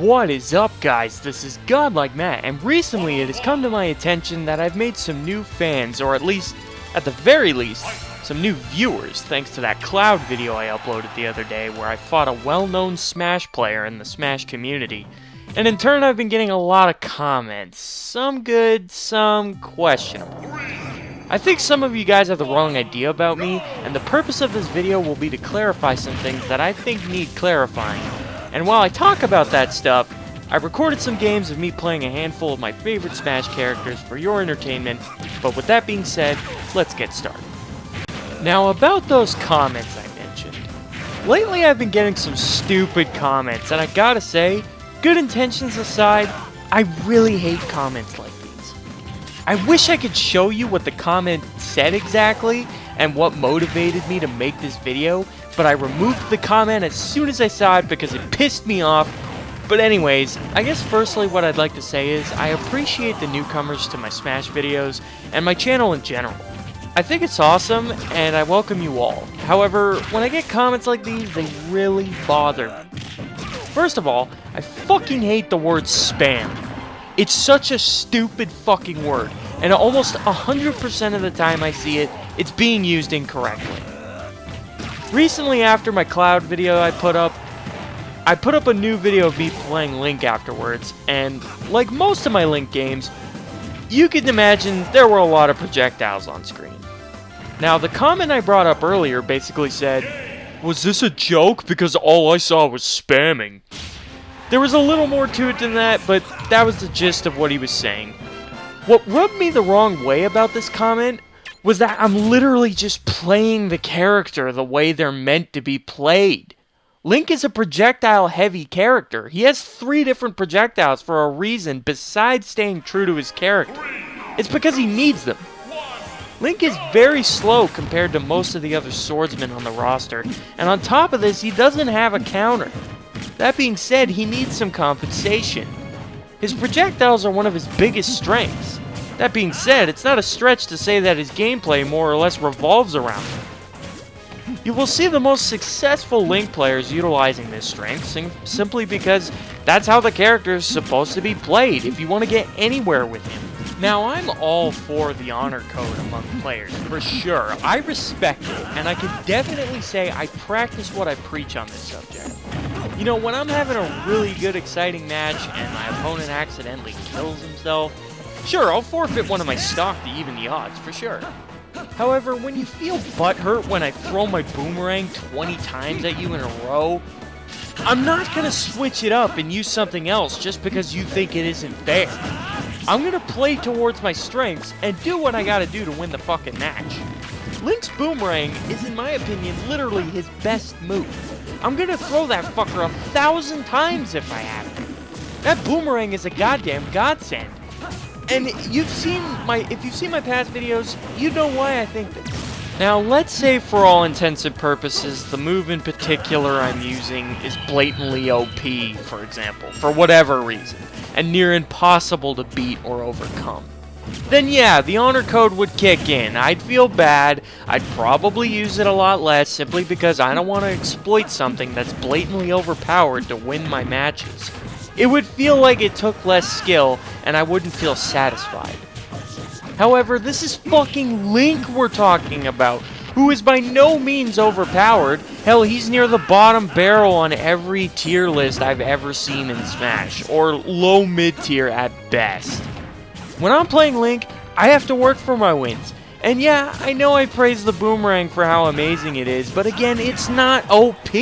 What is up, guys? This is Gawdlikematt, and recently it has come to my attention that I've made some new fans, or at least, at the very least, some new viewers, thanks to that Cloud video I uploaded the other day where I fought a well-known Smash player in the Smash community. And in turn, I've been getting a lot of comments. Some good, some questionable. I think some of you guys have the wrong idea about me, and the purpose of this video will be to clarify some things that I think need clarifying. And while I talk about that stuff, I recorded some games of me playing a handful of my favorite Smash characters for your entertainment, but with that being said, let's get started. Now about those comments I mentioned. Lately I've been getting some stupid comments, and I gotta say, good intentions aside, I really hate comments like these. I wish I could show you what the comment said exactly, and what motivated me to make this video, but I removed the comment as soon as I saw it because it pissed me off. But anyways, I guess firstly what I'd like to say is I appreciate the newcomers to my Smash videos and my channel in general. I think it's awesome and I welcome you all. However, when I get comments like these, they really bother me. First of all, I fucking hate the word spam. It's such a stupid fucking word, and almost 100% of the time I see it, it's being used incorrectly. Recently, after my Cloud video I put up a new video of me playing Link afterwards, and like most of my Link games, you can imagine there were a lot of projectiles on screen. Now, the comment I brought up earlier basically said, "Was this a joke? Because all I saw was spamming." There was a little more to it than that, but that was the gist of what he was saying. What rubbed me the wrong way about this comment was that I'm literally just playing the character the way they're meant to be played. Link is a projectile-heavy character. He has 3 different projectiles for a reason besides staying true to his character. It's because he needs them. Link is very slow compared to most of the other swordsmen on the roster, and on top of this, he doesn't have a counter. That being said, he needs some compensation. His projectiles are one of his biggest strengths. That being said, it's not a stretch to say that his gameplay more or less revolves around them. You will see the most successful Link players utilizing this strength simply because that's how the character is supposed to be played if you want to get anywhere with him. Now, I'm all for the honor code among players, for sure. I respect it, and I can definitely say I practice what I preach on this subject. You know, when I'm having a really good, exciting match and my opponent accidentally kills himself, sure, I'll forfeit one of my stock to even the odds, for sure. However, when you feel butthurt when I throw my boomerang 20 times at you in a row, I'm not gonna switch it up and use something else just because you think it isn't fair. I'm gonna play towards my strengths and do what I gotta do to win the fucking match. Link's boomerang is, in my opinion, literally his best move. I'm gonna throw that fucker 1,000 times if I have to. That boomerang is a goddamn godsend. And if you've seen my past videos, you know why I think this. Now, let's say for all intents and purposes, the move in particular I'm using is blatantly OP, for example, for whatever reason, and near impossible to beat or overcome. Then yeah, the honor code would kick in. I'd feel bad, I'd probably use it a lot less simply because I don't want to exploit something that's blatantly overpowered to win my matches. It would feel like it took less skill, and I wouldn't feel satisfied. However, this is fucking Link we're talking about, who is by no means overpowered. Hell, he's near the bottom barrel on every tier list I've ever seen in Smash, or low mid-tier at best. When I'm playing Link, I have to work for my wins. And yeah, I know I praise the boomerang for how amazing it is, but again, it's not OP.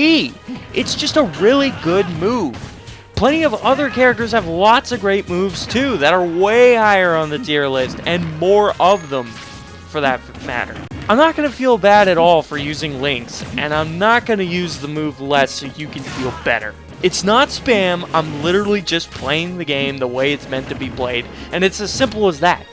It's just a really good move. Plenty of other characters have lots of great moves too that are way higher on the tier list, and more of them for that matter. I'm not going to feel bad at all for using Link's, and I'm not going to use the move less so you can feel better. It's not spam, I'm literally just playing the game the way it's meant to be played, and it's as simple as that.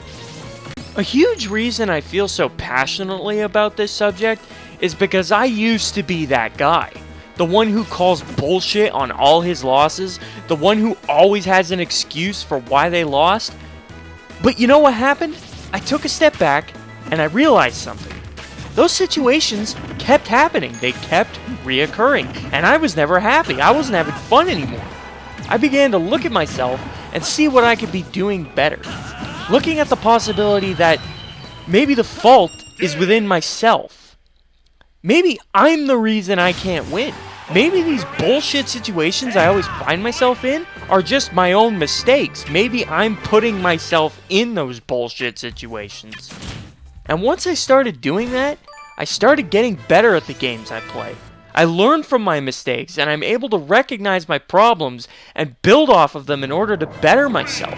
A huge reason I feel so passionately about this subject is because I used to be that guy. The one who calls bullshit on all his losses, the one who always has an excuse for why they lost. But you know what happened? I took a step back, and I realized something. Those situations kept happening, they kept reoccurring, and I was never happy, I wasn't having fun anymore. I began to look at myself and see what I could be doing better. Looking at the possibility that maybe the fault is within myself. Maybe I'm the reason I can't win. Maybe these bullshit situations I always find myself in are just my own mistakes. Maybe I'm putting myself in those bullshit situations. And once I started doing that, I started getting better at the games I play. I learn from my mistakes, and I'm able to recognize my problems and build off of them in order to better myself.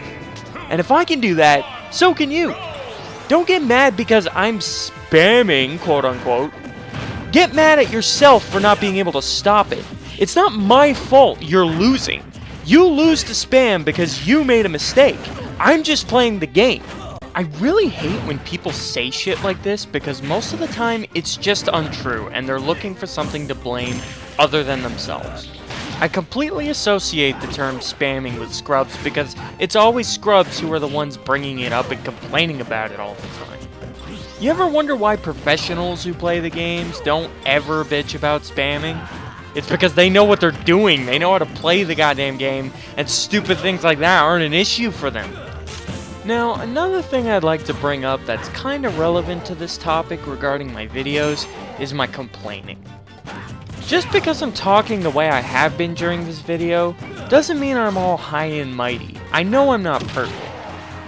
And if I can do that, so can you. Don't get mad because I'm spamming, quote unquote. Get mad at yourself for not being able to stop it. It's not my fault you're losing. You lose to spam because you made a mistake. I'm just playing the game. I really hate when people say shit like this because most of the time it's just untrue and they're looking for something to blame other than themselves. I completely associate the term spamming with scrubs because it's always scrubs who are the ones bringing it up and complaining about it all the time. You ever wonder why professionals who play the games don't ever bitch about spamming? It's because they know what they're doing, they know how to play the goddamn game, and stupid things like that aren't an issue for them. Now, another thing I'd like to bring up that's kind of relevant to this topic regarding my videos is my complaining. Just because I'm talking the way I have been during this video, doesn't mean I'm all high and mighty. I know I'm not perfect.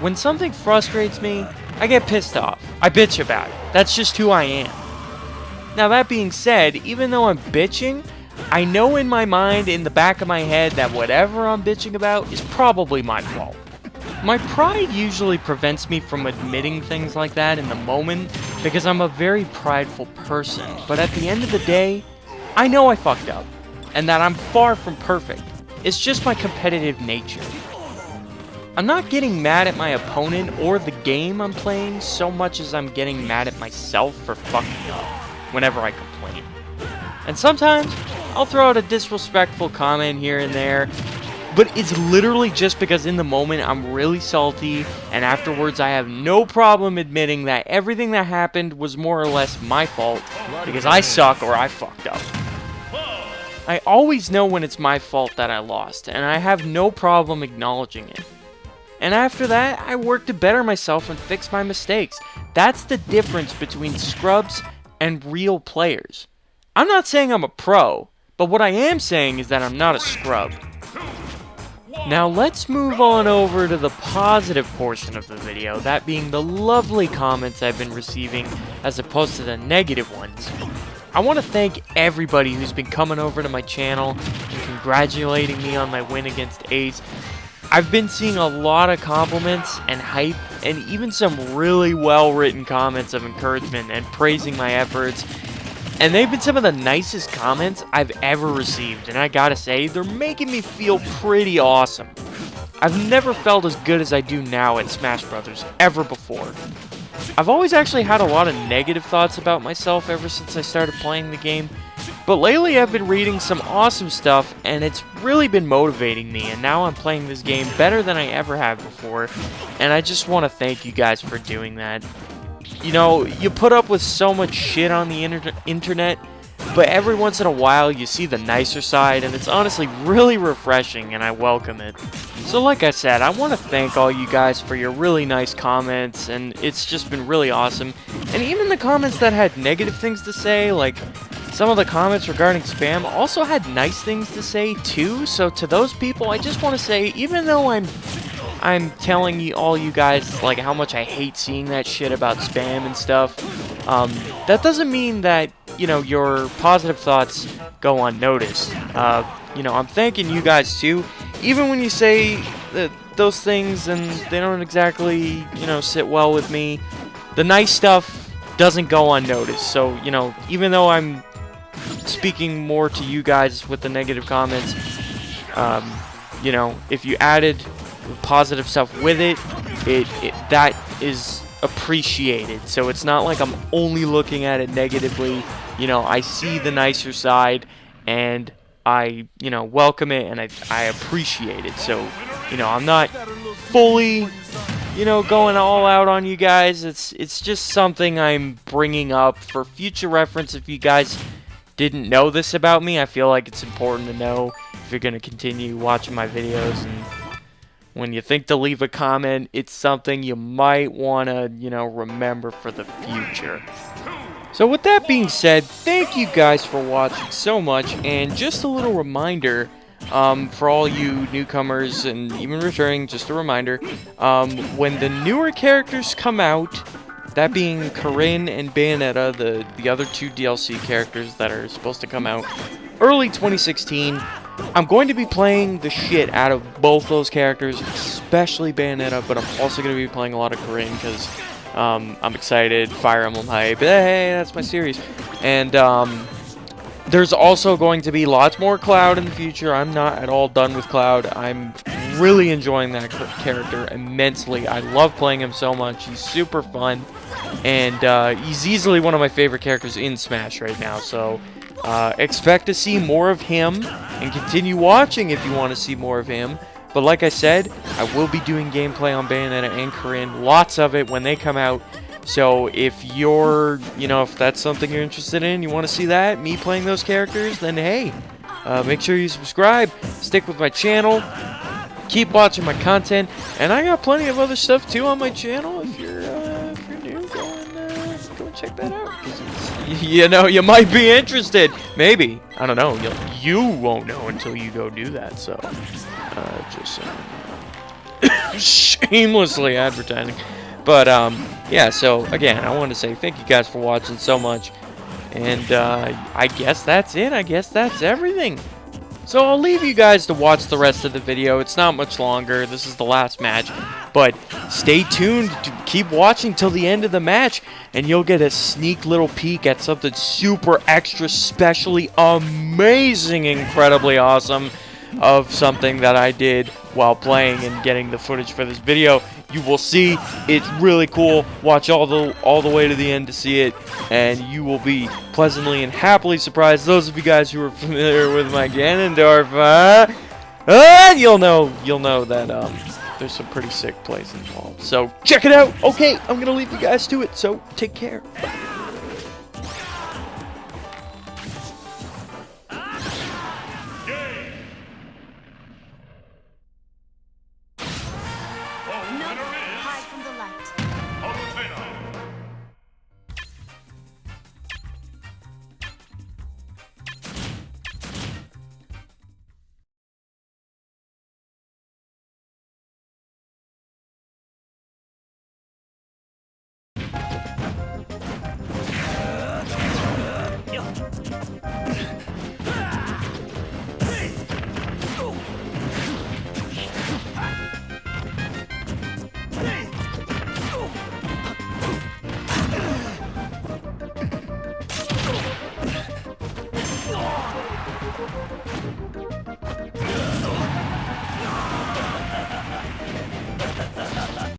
When something frustrates me, I get pissed off. I bitch about it. That's just who I am. Now that being said, even though I'm bitching, I know in my mind, in the back of my head, that whatever I'm bitching about is probably my fault. My pride usually prevents me from admitting things like that in the moment because I'm a very prideful person, but at the end of the day, I know I fucked up, and that I'm far from perfect. It's just my competitive nature. I'm not getting mad at my opponent or the game I'm playing so much as I'm getting mad at myself for fucking up whenever I complain. And sometimes, I'll throw out a disrespectful comment here and there, but it's literally just because in the moment I'm really salty, and afterwards I have no problem admitting that everything that happened was more or less my fault because I suck or I fucked up. I always know when it's my fault that I lost, and I have no problem acknowledging it. And after that, I work to better myself and fix my mistakes. That's the difference between scrubs and real players. I'm not saying I'm a pro, but what I am saying is that I'm not a scrub. Now let's move on over to the positive portion of the video, that being the lovely comments I've been receiving as opposed to the negative ones. I want to thank everybody who's been coming over to my channel and congratulating me on my win against Ace. I've been seeing a lot of compliments and hype, and even some really well-written comments of encouragement and praising my efforts. And they've been some of the nicest comments I've ever received, and I gotta say, they're making me feel pretty awesome. I've never felt as good as I do now at Smash Brothers ever before. I've always actually had a lot of negative thoughts about myself ever since I started playing the game, but lately I've been reading some awesome stuff, and it's really been motivating me, and now I'm playing this game better than I ever have before, and I just want to thank you guys for doing that. You know, you put up with so much shit on the internet, but every once in a while you see the nicer side, and it's honestly really refreshing, and I welcome it. So like I said, I want to thank all you guys for your really nice comments, and it's just been really awesome. And even the comments that had negative things to say, like some of the comments regarding spam, also had nice things to say too. So to those people, I just want to say, even though I'm telling you all you guys like how much I hate seeing that shit about spam and stuff, that doesn't mean that, you know, your positive thoughts go unnoticed. You know, I'm thanking you guys too, even when you say those things and they don't exactly, you know, sit well with me. The nice stuff doesn't go unnoticed. So, you know, even though I'm speaking more to you guys with the negative comments, you know, if you added positive stuff with it, that is appreciated. So it's not like I'm only looking at it negatively. You know, I see the nicer side, and I, you know, welcome it, and I appreciate it. So, you know, I'm not fully, you know, going all out on you guys. It's just something I'm bringing up for future reference. If you guys didn't know this about me, I feel like it's important to know. if you're gonna continue watching my videos, and when you think to leave a comment, it's something you might wanna, you know, remember for the future. So with that being said, thank you guys for watching so much, and just a little reminder, for all you newcomers and even returning, just a reminder, when the newer characters come out, that being Corinne and Bayonetta, the other 2 DLC characters that are supposed to come out early 2016, I'm going to be playing the shit out of both those characters, especially Bayonetta, but I'm also going to be playing a lot of Corinne because I'm excited, Fire Emblem hype, hey, that's my series. And there's also going to be lots more Cloud in the future. I'm not at all done with Cloud. I'm really enjoying that character immensely. I love playing him so much. He's super fun, and he's easily one of my favorite characters in Smash right now. So expect to see more of him, and continue watching if you want to see more of him. But like I said, I will be doing gameplay on Bayonetta and Corinne, lots of it when they come out. So if you're, you know, if that's something you're interested in, you want to see that, me playing those characters, then hey, make sure you subscribe, stick with my channel, keep watching my content, and I got plenty of other stuff too on my channel. If you're new, go and check that out. 'Cause you know, you might be interested. Maybe, I don't know. You won't know until you go do that. So, just shamelessly advertising. But yeah. So again, I want to say thank you guys for watching so much, and I guess that's it. I guess that's everything. So I'll leave you guys to watch the rest of the video. It's not much longer. This is the last match. But stay tuned. Keep watching till the end of the match, and you'll get a sneak little peek at something super extra specially amazing, incredibly awesome of something that I did while playing and getting the footage for this video. You will see it's really cool. Watch all the way to the end to see it, and you will be pleasantly and happily surprised. Those of you guys who are familiar with my Ganondorf, you'll know that there's some pretty sick plays involved. So check it out. Okay, I'm gonna leave you guys to it. So take care. Bye.